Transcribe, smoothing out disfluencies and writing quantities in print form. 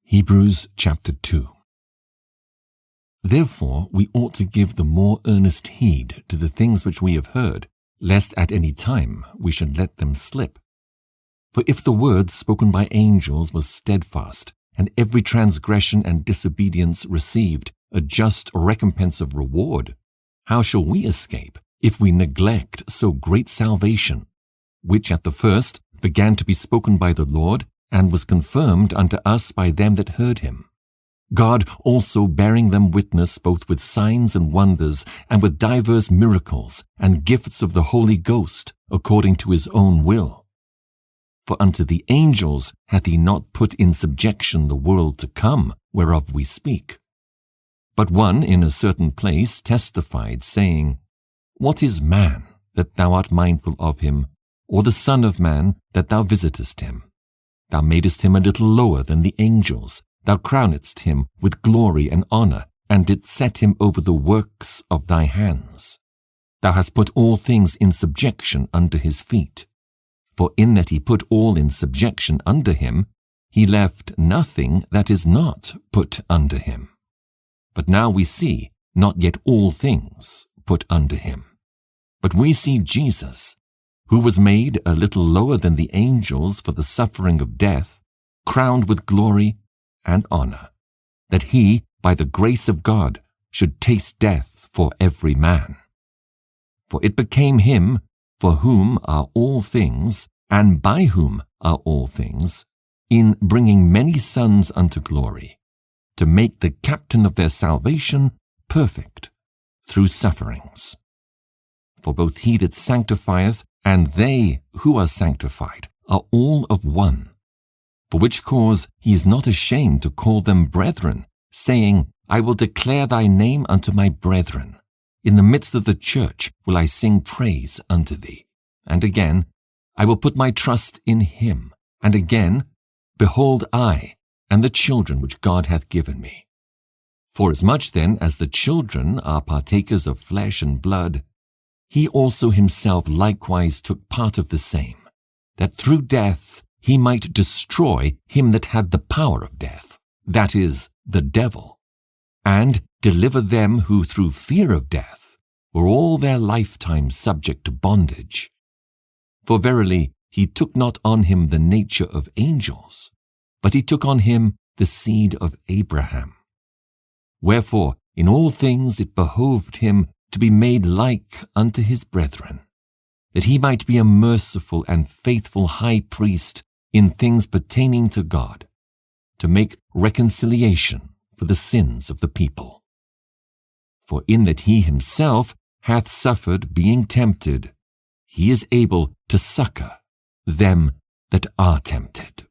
Hebrews chapter 2. Therefore we ought to give the more earnest heed to the things which we have heard, lest at any time we should let them slip. For if the word spoken by angels was steadfast, and every transgression and disobedience received a just recompense of reward, how shall we escape if we neglect so great salvation, which at the first began to be spoken by the Lord, and was confirmed unto us by them that heard him? God also bearing them witness both with signs and wonders, and with divers miracles, and gifts of the Holy Ghost, according to his own will. For unto the angels hath he not put in subjection the world to come, whereof we speak. But one in a certain place testified, saying, What is man, that thou art mindful of him, or the son of man, that thou visitest him? Thou madest him a little lower than the angels. Thou crownedst him with glory and honor, and didst set him over the works of thy hands. Thou hast put all things in subjection under his feet. For in that he put all in subjection under him, he left nothing that is not put under him. But now we see not yet all things put under him. But we see Jesus, who was made a little lower than the angels for the suffering of death, crowned with glory and honor, that he, by the grace of God, should taste death for every man. For it became him, for whom are all things, and by whom are all things, in bringing many sons unto glory, to make the captain of their salvation perfect through sufferings. For both he that sanctifieth and they who are sanctified are all of one. For which cause he is not ashamed to call them brethren, saying, I will declare thy name unto my brethren. In the midst of the church will I sing praise unto thee. And again, I will put my trust in him. And again, behold, I and the children which God hath given me. Forasmuch then as the children are partakers of flesh and blood, he also himself likewise took part of the same, that through death he might destroy him that had the power of death, that is, the devil, and deliver them who through fear of death were all their lifetime subject to bondage. For verily he took not on him the nature of angels, but he took on him the seed of Abraham. Wherefore in all things it behoved him to be made like unto his brethren, that he might be a merciful and faithful high priest in things pertaining to God, to make reconciliation for the sins of the people. For in that he himself hath suffered being tempted, he is able to succor them that are tempted.